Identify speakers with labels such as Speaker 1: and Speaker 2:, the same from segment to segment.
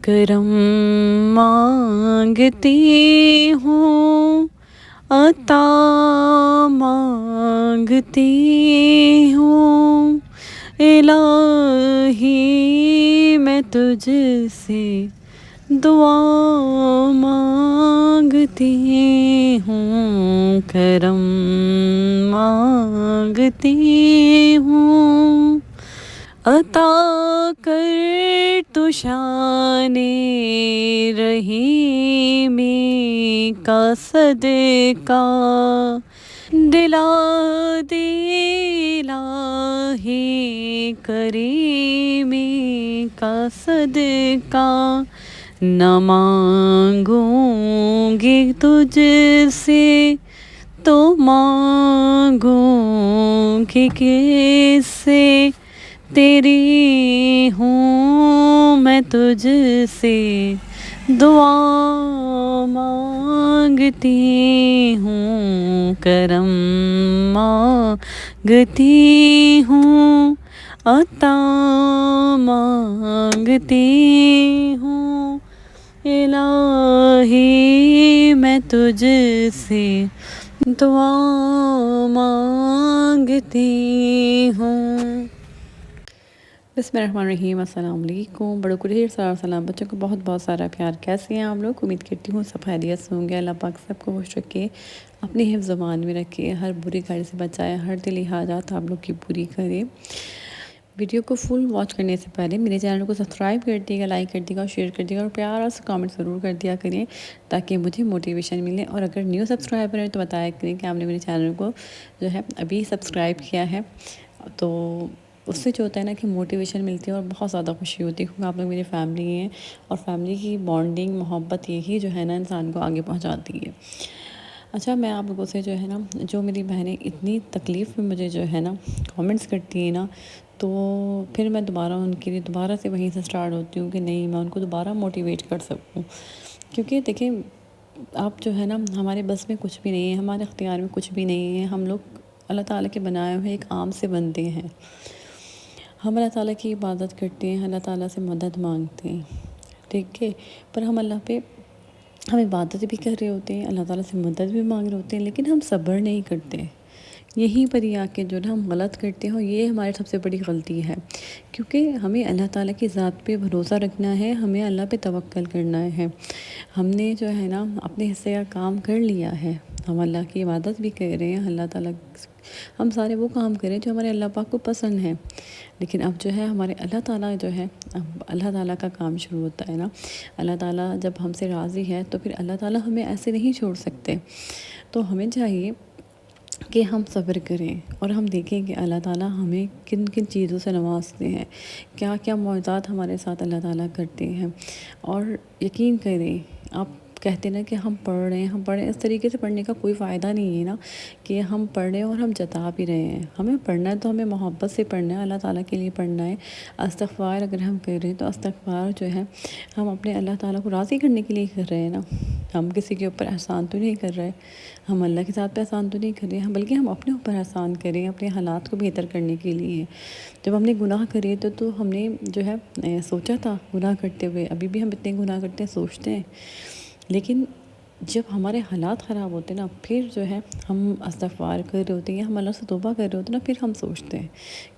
Speaker 1: کرم مانگتی ہوں، عطا مانگتی ہوں، الہی میں تجھ سے دعا مانگتی ہوں، کرم مانگتی ہوں، عطا کر تو شان رحیمی کا صدقہ، دلا دے الہی کریمی کا صدقہ، نہ مانگوں گی تجھ سے تو مانگوں گی کس سے، تیری ہوں میں تجھ سے دعا مانگتی ہوں، کرم مانگتی ہوں، عطا مانگتی ہوں، الہی میں تجھ سے دعا مانگتی ہوں۔ بسم اللہ الرحمن الرحیم۔ السلام علیکم۔ بڑوں کو ڈھیر سارا سلام، بچوں کو بہت بہت سارا پیار۔ کیسے ہیں آپ لوگ؟ امید کرتی ہوں سب خیریت سے ہوں گے۔ اللہ پاک سب کو خوش رکھے، اپنی حفظ زبان میں رکھے، ہر بری کاری سے بچائے، ہر دلی حاجات آپ لوگ کی پوری کرے۔ ویڈیو کو فل واچ کرنے سے پہلے میرے چینل کو سبسکرائب کر دیے گا، لائک کر دیے گا اور شیئر کر دیے گا اور پیارا سے کامنٹ ضرور کر دیا کریں تاکہ مجھے موٹیویشن ملے۔ اور اگر نیو سبسکرائبر ہیں تو بتایا کریں کہ آپ نے میرے چینل کو جو ہے ابھی سبسکرائب کیا ہے، تو اس سے جو ہوتا ہے نا کہ موٹیویشن ملتی ہے اور بہت زیادہ خوشی ہوتی ہے، کیونکہ آپ لوگ میری فیملی ہیں اور فیملی کی بانڈنگ، محبت یہی جو ہے نا انسان کو آگے پہنچاتی ہے۔ اچھا، میں آپ لوگوں سے جو ہے نا، جو میری بہنیں اتنی تکلیف میں مجھے جو ہے نا کامنٹس کرتی ہیں نا، تو پھر میں دوبارہ ان کے لیے دوبارہ سے وہیں سے سٹارٹ ہوتی ہوں کہ نہیں، میں ان کو دوبارہ موٹیویٹ کر سکوں۔ کیونکہ دیکھیں، آپ جو ہے نا، ہمارے بس میں کچھ بھی نہیں ہے، ہمارے اختیار میں کچھ بھی نہیں ہے، ہم لوگ اللہ تعالیٰ کے بنائے ہوئے ایک عام سے بندے ہیں۔ ہم اللہ تعالیٰ کی عبادت کرتے ہیں، اللہ تعالیٰ سے مدد مانگتے ہیں، ٹھیک ہے، پر ہم اللہ پہ ہم عبادت بھی کر رہے ہوتے ہیں، اللہ تعالیٰ سے مدد بھی مانگ رہے ہوتے ہیں، لیکن ہم صبر نہیں کرتے۔ یہیں پر یہ آ کے جو نا ہم غلط کرتے ہیں، اور یہ ہماری سب سے بڑی غلطی ہے، کیونکہ ہمیں اللہ تعالیٰ کی ذات پہ بھروسہ رکھنا ہے، ہمیں اللہ پہ توکل کرنا ہے۔ ہم نے جو ہے نا اپنے حصے کا کام کر لیا ہے، ہم اللہ کی عبادت بھی کر رہے ہیں، اللہ تعالیٰ ہم سارے وہ کام کریں جو ہمارے اللہ پاک کو پسند ہیں، لیکن اب جو ہے ہمارے اللہ تعالیٰ جو ہے، اب اللہ تعالیٰ کا کام شروع ہوتا ہے نا۔ اللہ تعالیٰ جب ہم سے راضی ہے تو پھر اللہ تعالیٰ ہمیں ایسے نہیں چھوڑ سکتے، تو ہمیں چاہیے کہ ہم صبر کریں اور ہم دیکھیں کہ اللہ تعالیٰ ہمیں کن کن چیزوں سے نوازتے ہیں، کیا کیا معجزات ہمارے ساتھ اللہ تعالیٰ کرتے ہیں۔ اور یقین کریں، آپ کہتے نا کہ ہم پڑھ رہے ہیں، ہم پڑھ رہے ہیں، اس طریقے سے پڑھنے کا کوئی فائدہ نہیں ہے نا کہ ہم پڑھ رہے ہیں اور ہم جتا بھی رہے ہیں۔ ہمیں پڑھنا ہے تو ہمیں محبت سے پڑھنا ہے، اللہ تعالیٰ کے لیے پڑھنا ہے۔ استغفار اگر ہم کر رہے ہیں تو استغفار جو ہے ہم اپنے اللہ تعالیٰ کو راضی کرنے کے لیے کر رہے ہیں نا، ہم کسی کے اوپر احسان تو نہیں کر رہے، ہم اللہ کے ساتھ پہ احسان تو نہیں کر رہے ہیں، بلکہ ہم اپنے اوپر احسان کریں اپنے حالات کو بہتر کرنے کے لیے۔ جب ہم نے گناہ کرے تو ہم نے جو ہے سوچا تھا گناہ کرتے ہوئے، ابھی بھی ہم اتنے گناہ کرتے ہیں، سوچتے ہیں، لیکن جب ہمارے حالات خراب ہوتے ہیں نا، پھر جو ہے ہم استغفار کر رہے ہوتے ہیں یا ہم اللہ سے توبہ کر رہے ہوتے ہیں نا، پھر ہم سوچتے ہیں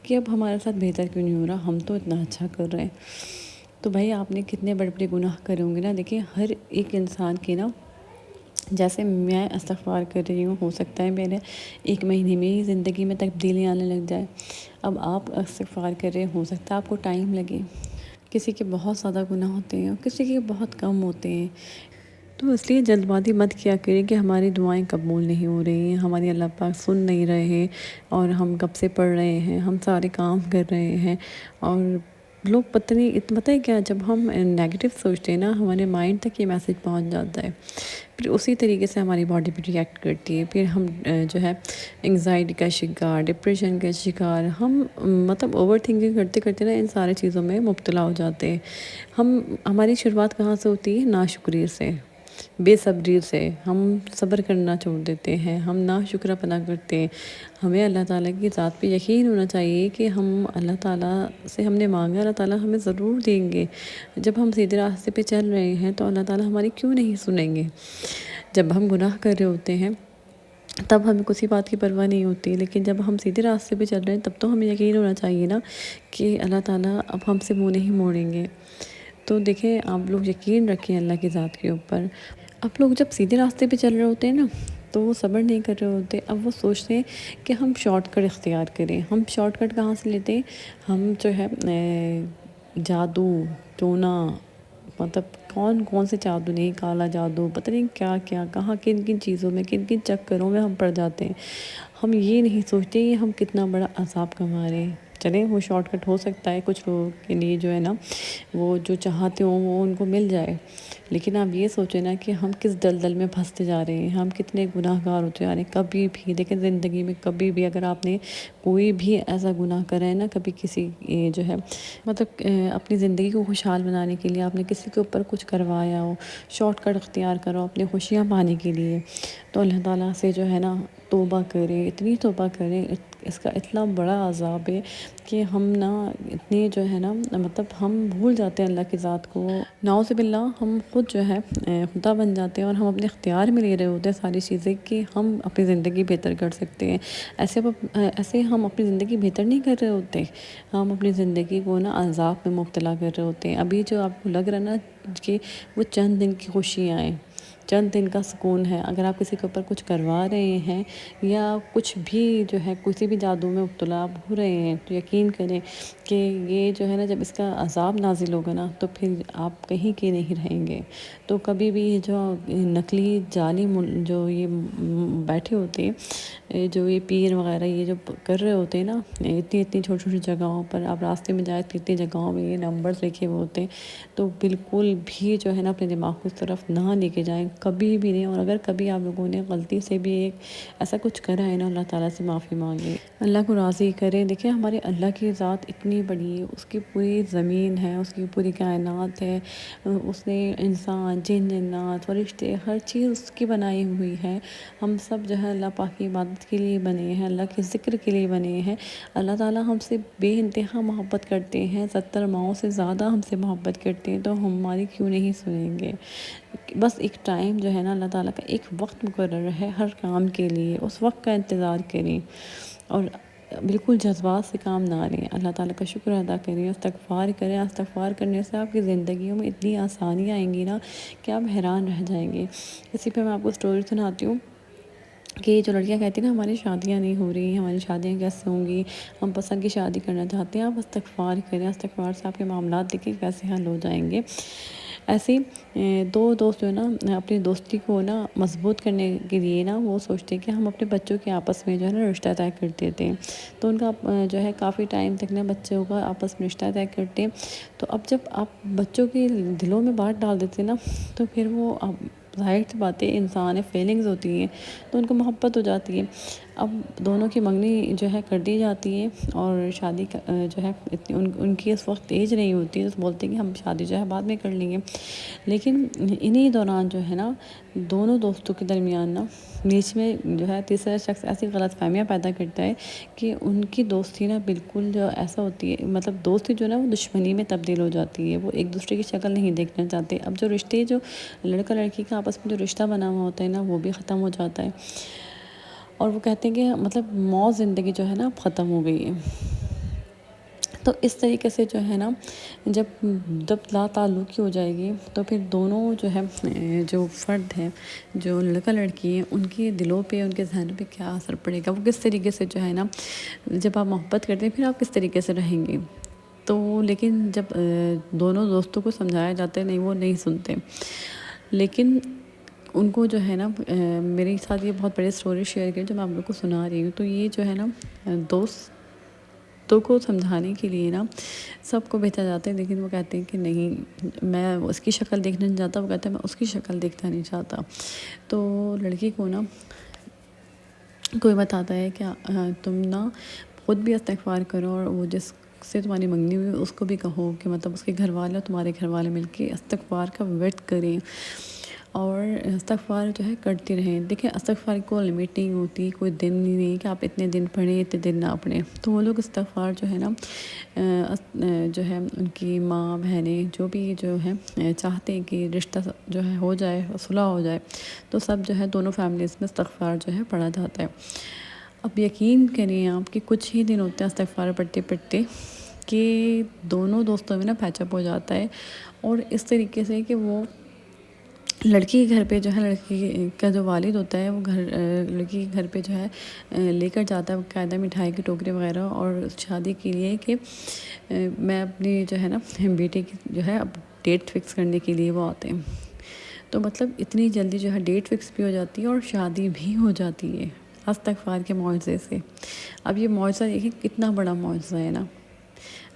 Speaker 1: کہ اب ہمارے ساتھ بہتر کیوں نہیں ہو رہا، ہم تو اتنا اچھا کر رہے ہیں۔ تو بھائی، آپ نے کتنے بڑے بڑے گناہ کرے ہوں گے نا، دیکھیں ہر ایک انسان کے نا، جیسے میں استغفار کر رہی ہوں، ہو سکتا ہے میرے 1 مہینے میں ہی زندگی میں تبدیلی آنے لگ جائے۔ اب آپ استغفار کر رہے، ہو سکتا ہے آپ کو ٹائم لگے، کسی کے بہت زیادہ گناہ ہوتے ہیں اور کسی کے بہت کم ہوتے ہیں، تو اس لیے جلد بازی مت کیا کریں کہ ہماری دعائیں قبول نہیں ہو رہی ہیں، ہماری اللہ پاک سن نہیں رہے ہیں، اور ہم کب سے پڑھ رہے ہیں، ہم سارے کام کر رہے ہیں، اور لوگ پتہ ہے کیا، جب ہم نیگیٹو سوچتے ہیں نا، ہمارے مائنڈ تک یہ میسج پہنچ جاتا ہے، پھر اسی طریقے سے ہماری باڈی بھی ریئیکٹ کرتی ہے، پھر ہم جو ہے انگزائٹی کا شکار، ڈپریشن کا شکار، ہم مطلب اوور تھنکنگ کرتے کرتے نا ان سارے چیزوں میں مبتلا ہو جاتے ہیں۔ ہماری شروعات کہاں سے ہوتی ہے؟ ناشکری سے، بے صبری سے ہم صبر کرنا چھوڑ دیتے ہیں، ہم نا شکر ادا کرتے ہیں۔ ہمیں اللہ تعالیٰ کی ذات پہ یقین ہونا چاہیے کہ ہم اللہ تعالیٰ سے ہم نے مانگا، اللہ تعالیٰ ہمیں ضرور دیں گے۔ جب ہم سیدھے راستے پہ چل رہے ہیں تو اللہ تعالیٰ ہماری کیوں نہیں سنیں گے؟ جب ہم گناہ کر رہے ہوتے ہیں تب ہمیں کسی بات کی پرواہ نہیں ہوتی، لیکن جب ہم سیدھے راستے پہ چل رہے ہیں تب تو ہمیں یقین ہونا چاہیے نا کہ اللہ تعالیٰ اب ہم سے منہ نہیں موڑیں گے۔ تو دیکھیں، آپ لوگ یقین رکھیں اللہ کی ذات کے اوپر۔ اب لوگ جب سیدھے راستے پہ چل رہے ہوتے ہیں نا تو وہ صبر نہیں کر رہے ہوتے، اب وہ سوچتے ہیں کہ ہم شارٹ کٹ اختیار کریں۔ ہم شارٹ کٹ کہاں سے لیتے ہیں؟ ہم جو ہے جادو ٹونا، مطلب کون سے جادو نہیں، کالا جادو، پتہ نہیں کیا کیا، کہاں کن کن چیزوں میں، کن کن چکروں میں ہم پڑ جاتے ہیں۔ ہم یہ نہیں سوچتے کہ ہم کتنا بڑا عذاب کما رہے ہیں۔ چلیں، وہ شارٹ کٹ ہو سکتا ہے کچھ لوگوں کے لیے جو ہے نا، وہ جو چاہتے ہوں وہ ان کو مل جائے، لیکن آپ یہ سوچیں نا کہ ہم کس دلدل میں پھنستے جا رہے ہیں، ہم کتنے گناہ گار ہوتے جا رہے ہیں۔ کبھی بھی دیکھیں زندگی میں، کبھی بھی اگر آپ نے کوئی بھی ایسا گناہ کرا ہے نا، کبھی کسی جو ہے مطلب اپنی زندگی کو خوشحال بنانے کے لیے آپ نے کسی کے اوپر کچھ کروایا ہو، شارٹ کٹ اختیار کرو اپنی خوشیاں پانے کے لیے، تو اللہ تعالیٰ سے جو ہے نا توبہ کریں، اتنی توبہ کریں۔ اس کا اتنا بڑا عذاب ہے کہ ہم نا اتنے جو ہے نا، مطلب ہم بھول جاتے ہیں اللہ کی ذات کو، نعوذ باللہ ہم خود جو ہے خدا بن جاتے ہیں، اور ہم اپنے اختیار میں لے رہے ہوتے ہیں ساری چیزیں کہ ہم اپنی زندگی بہتر کر سکتے ہیں۔ ایسے ہم اپنی زندگی بہتر نہیں کر رہے ہوتے، ہم اپنی زندگی کو نا عذاب میں مبتلا کر رہے ہوتے ہیں۔ ابھی جو آپ کو لگ رہا ہے نا کہ وہ چند دن کی خوشیاں ہیں، چند دن کا سکون ہے، اگر آپ کسی کے اوپر کچھ کروا رہے ہیں یا کچھ بھی جو ہے کسی بھی جادو میں مبتلا ہو رہے ہیں، تو یقین کریں کہ یہ جو ہے نا جب اس کا عذاب نازل ہوگا نا تو پھر آپ کہیں کے نہیں رہیں گے۔ تو کبھی بھی جو نقلی جعلی جو یہ بیٹھے ہوتے ہیں، جو یہ پیر وغیرہ یہ جو کر رہے ہوتے ہیں نا، اتنی اتنی چھوٹی چھوٹی جگہوں پر آپ راستے میں جائیں، اتنی جگہوں میں یہ نمبرز لکھے ہوئے ہوتے ہیں، تو بالکل بھی جو ہے نا اپنے دماغ کو اس طرف نہ لے کے جائیں، کبھی بھی نہیں۔ اور اگر کبھی آپ لوگوں نے غلطی سے بھی ایسا کچھ کرا ہے نا، اللہ تعالیٰ سے معافی مانگے، اللہ کو راضی کریں۔ دیکھیں، ہمارے اللہ کی ذات اتنی بڑی ہے، اس کی پوری زمین ہے، اس کی پوری کائنات ہے، اس نے انسان، جن جنات، فرشتے، ہر چیز اس کی بنائی ہوئی ہے۔ ہم سب جو ہے اللہ پاک کی عبادت کے لیے بنے ہیں، اللہ کے ذکر کے لیے بنے ہیں۔ اللہ تعالیٰ ہم سے بے انتہا محبت کرتے ہیں، 70 ماؤں سے زیادہ ہم سے محبت کرتے ہیں، تو ہماری کیوں نہیں سنیں گے؟ بس ایک ٹائم جو ہے نا، اللہ تعالیٰ کا ایک وقت مقرر ہے ہر کام کے لیے، اس وقت کا انتظار کریں اور بالکل جذبات سے کام نہ لیں۔ اللہ تعالیٰ کا شکر ادا کریں، استغفار کریں۔ استغفار کرنے سے آپ کی زندگیوں میں اتنی آسانیاں آئیں گی نا کہ آپ حیران رہ جائیں گے۔ اسی پہ میں آپ کو سٹوری سناتی ہوں کہ جو لڑکیاں کہتی ہیں نا ہماری شادیاں نہیں ہو رہی، ہماری شادیاں کیسے ہوں گی، ہم پسند کی شادی کرنا چاہتے ہیں، آپ استغفار کریں، استغفار سے آپ کے معاملات دیکھیں کیسے حل ہو جائیں گے۔ ایسے دو دوست جو ہے نا اپنی دوستی کو نا مضبوط کرنے کے لیے نا، وہ سوچتے ہیں کہ ہم اپنے بچوں کے آپس میں جو ہے نا رشتہ طے کر دیتے ہیں، تو ان کا جو ہے کافی ٹائم تک نا بچوں کا آپس میں رشتہ طے کرتے ہیں۔ تو اب جب آپ بچوں کے دلوں میں بات ڈال دیتے ہیں نا، تو پھر وہ ظاہر سی باتیں، انسان ہے، فیلنگز ہوتی ہیں، تو ان کو محبت ہو جاتی ہے۔ اب دونوں کی منگنی جو ہے کر دی جاتی ہے، اور شادی جو ہے ان کی اس وقت ایج نہیں ہوتی ہے، تو بولتے ہیں کہ ہم شادی جو ہے بعد میں کر لیں گے۔ لیکن انہی دوران جو ہے نا دونوں دوستوں کے درمیان نا بیچ میں جو ہے تیسرا شخص ایسی غلط فہمیاں پیدا کرتا ہے کہ ان کی دوستی نا بالکل جو ایسا ہوتی ہے، مطلب دوستی جو نا وہ دشمنی میں تبدیل ہو جاتی ہے، وہ ایک دوسرے کی شکل نہیں دیکھنا چاہتے۔ اب جو رشتے، جو لڑکا لڑکی کا آپس میں جو رشتہ بنا ہوا ہوتا ہے نا، وہ بھی ختم ہو جاتا ہے، اور وہ کہتے ہیں کہ مطلب موت زندگی جو ہے نا ختم ہو گئی ہے۔ تو اس طریقے سے جو ہے نا جب لا تعلقی ہو جائے گی، تو پھر دونوں جو ہے جو فرد ہیں، جو لڑکا لڑکی ہیں، ان کے دلوں پہ، ان کے ذہنوں پہ کیا اثر پڑے گا، وہ کس طریقے سے جو ہے نا، جب آپ محبت کرتے ہیں پھر آپ کس طریقے سے رہیں گے۔ تو لیکن جب دونوں دوستوں کو سمجھایا جاتا ہے، نہیں، وہ نہیں سنتے، لیکن ان کو جو ہے نا میرے ساتھ یہ بہت بڑی سٹوری شیئر کی جو میں آپ لوگ کو سنا رہی ہوں۔ تو یہ جو ہے نا دوستوں کو سمجھانے کے لیے نا سب کو بھیجا جاتا ہے، لیکن وہ کہتے ہیں کہ نہیں، میں اس کی شکل دیکھنا نہیں چاہتا، وہ کہتا ہے میں اس کی شکل دیکھنا نہیں چاہتا۔ تو لڑکی کو نا کوئی بتاتا ہے کہ تم نا خود بھی استغفار کرو، اور وہ جس سے تمہاری منگنی ہوئی اس کو بھی کہو کہ مطلب اس کے گھر والے اور تمہارے گھر والے مل کے استغفار کا ورد کریں، اور استغفار جو ہے کرتے رہیں. دیکھیں استغفار کو لمٹ نہیں ہوتی، کوئی دن نہیں کہ آپ اتنے دن پڑھیں اتنے دن نہ پڑھیں. تو وہ لوگ استغفار جو ہے نا جو ہے ان کی ماں بہنیں جو بھی جو ہے چاہتے ہیں کہ رشتہ جو ہے ہو جائے، صلح ہو جائے، تو سب جو ہے دونوں فیملیز میں استغفار جو ہے پڑھا جاتا ہے. اب یقین کریں آپ کہ کچھ ہی دن ہوتے ہیں استغفار پڑھتے پڑھتے کہ دونوں دوستوں میں نا پیچ اپ ہو جاتا ہے. اور اس طریقے سے کہ وہ لڑکی کے گھر پہ جو ہے، لڑکی کا جو والد ہوتا ہے وہ لڑکی کے گھر پہ جو ہے لے کر جاتا ہے باقاعدہ مٹھائی کی ٹوکری وغیرہ اور شادی کے لیے کہ میں اپنی جو ہے نا بیٹے کی جو ہے اب ڈیٹ فکس کرنے کے لیے وہ آتے ہیں. تو مطلب اتنی جلدی جو ہے ڈیٹ فکس بھی ہو جاتی ہے اور شادی بھی ہو جاتی ہے استغفار کے معجزے سے. اب یہ معجزہ دیکھیں کتنا بڑا معجزہ ہے نا.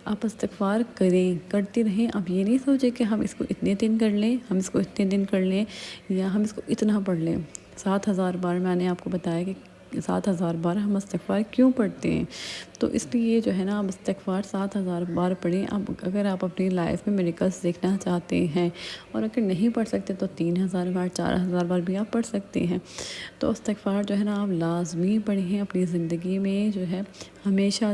Speaker 1: آپ استغفار کرتے رہیں. اب یہ نہیں سوچے کہ ہم اس کو اتنے دن کر لیں، ہم اس کو اتنے دن کر لیں، یا ہم اس کو اتنا پڑھ لیں. 7,000 بار میں نے آپ کو بتایا کہ 7,000 بار ہم استغفار کیوں پڑھتے ہیں. تو اس لیے جو ہے نا آپ استغفار 7,000 بار پڑھیں. اب اگر آپ اپنی لائف میں میریکلز دیکھنا چاہتے ہیں اور اگر نہیں پڑھ سکتے تو 3,000 بار 4,000 بار بھی آپ پڑھ سکتے ہیں. تو استغفار جو ہے نا آپ لازمی پڑھیں اپنی زندگی میں، جو ہے ہمیشہ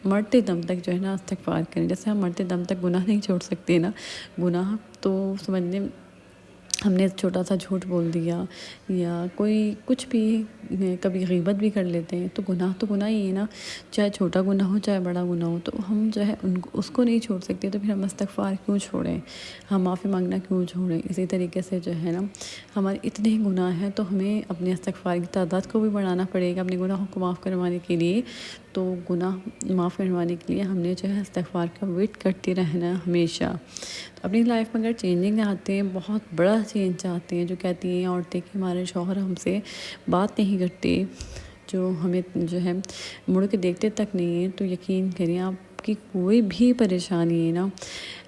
Speaker 1: مرتے دم تک جو ہے نا استغفار کریں. جیسے ہم مرتے دم تک گناہ نہیں چھوڑ سکتے نا، گناہ تو سمجھنے ہم نے چھوٹا سا جھوٹ بول دیا یا کوئی کچھ بھی، کبھی غیبت بھی کر لیتے ہیں، تو گناہ ہی ہے نا، چاہے چھوٹا گناہ ہو چاہے بڑا گناہ ہو. تو ہم جو ہے اس کو نہیں چھوڑ سکتے تو پھر ہم استغفار کیوں چھوڑیں، ہم معافی مانگنا کیوں چھوڑیں. اسی طریقے سے جو ہے نا ہمارے اتنے ہی گناہ ہیں تو ہمیں اپنے استغفار کی تعداد کو بھی بڑھانا پڑے گا اپنے گناہوں کو معاف کروانے کے لیے. تو گناہ معاف کروانے کے لیے ہم نے جو ہے استغفار کا ویٹ کرتے رہنا ہمیشہ. تو اپنی لائف میں اگر چینجنگ آتے ہیں، بہت بڑا چینج چاہتے ہیں، جو کہتی ہیں عورتیں کہ ہمارے شوہر ہم سے بات نہیں کرتے، جو ہمیں جو ہے مڑ کے دیکھتے تک نہیں ہیں، تو یقین کریں آپ کی کوئی بھی پریشانی ہے نا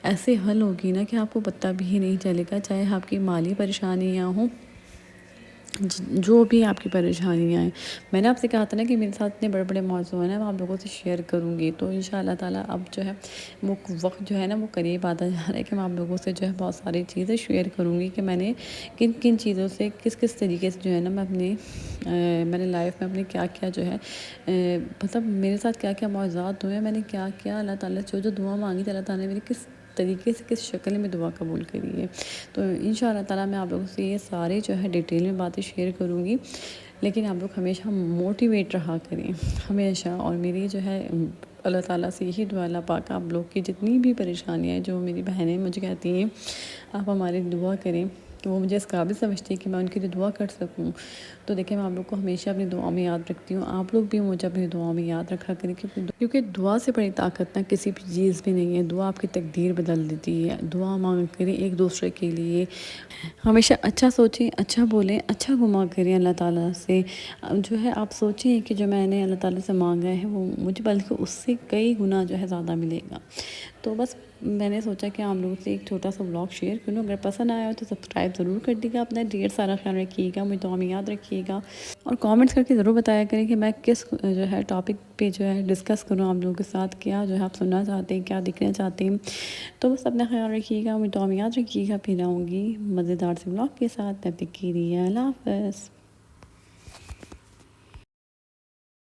Speaker 1: ایسے حل ہوگی نا کہ آپ کو پتہ بھی نہیں چلے گا. چاہے آپ کی مالی پریشانیاں ہوں، جو بھی آپ کی پریشانیاں ہیں. میں نے آپ سے کہا تھا نا کہ میرے ساتھ اتنے بڑے بڑے موضوع ہیں نا، میں آپ لوگوں سے شیئر کروں گی. تو ان شاء اللہ تعالیٰ اب جو ہے وہ وقت جو ہے نا وہ قریب آتا جا رہا ہے کہ میں آپ لوگوں سے جو ہے بہت ساری چیزیں شیئر کروں گی کہ میں نے کن کن چیزوں سے کس طریقے سے جو ہے نا میں نے لائف میں اپنے کیا کیا جو ہے مطلب میرے ساتھ کیا کیا معجزات ہوئے ہیں، میں نے کیا کیا اللہ تعالیٰ سے جو دعا مانگی تھی اللہ تعالیٰ نے میری کس طریقے سے کس شکل میں دعا قبول کری ہے. تو ان شاء اللہ تعالیٰ میں آپ لوگوں سے یہ سارے جو ہے ڈیٹیل میں باتیں شیئر کروں گی. لیکن آپ لوگ ہمیشہ موٹیویٹ رہا کریں ہمیشہ. اور میری جو ہے اللہ تعالیٰ سے یہی دعا، اللہ پاک آپ لوگ کی جتنی بھی پریشانیاں ہیں، جو میری بہنیں مجھے کہتی ہیں آپ ہماری دعا کریں، کہ وہ مجھے اس قابل سمجھتی ہے کہ میں ان کے لیے دعا کر سکوں. تو دیکھیں میں آپ لوگ کو ہمیشہ اپنی دعا میں یاد رکھتی ہوں. آپ لوگ بھی مجھے اپنی دعا میں یاد رکھا کریں، کیونکہ دعا سے بڑی طاقت نہ کسی بھی چیز میں نہیں ہے. دعا آپ کی تقدیر بدل دیتی ہے. دعا مانگ کریں ایک دوسرے کے لیے. ہمیشہ اچھا سوچیں، اچھا بولیں، اچھا گما کریں اللہ تعالیٰ سے. جو ہے آپ سوچیں کہ جو میں نے اللہ تعالیٰ سے مانگا ہے وہ مجھے بلکہ اس سے کئی گنا جو ہے زیادہ ملے گا. تو بس میں نے سوچا کہ آپ لوگوں سے ایک چھوٹا سا بلاگ شیئر کروں. اگر پسند آیا ہو تو سبسکرائب ضرور کر دیجیے گا. اپنا ڈھیر سارا خیال رکھیے گا، مجھے دعا میں یاد رکھیے گا، اور کامنٹس کر کے ضرور بتایا کریں کہ میں کس جو ہے ٹاپک پہ جو ہے ڈسکس کروں آپ لوگوں کے ساتھ، کیا جو ہے آپ سننا چاہتے ہیں، کیا دیکھنا چاہتے ہیں. تو بس اپنا خیال رکھیے گا، مجھے دعا میں یاد رکھیے گا. پھر آؤں گی مزیدار سے بلاگ کے ساتھ. تب تک کے لیے اللہ حافظ.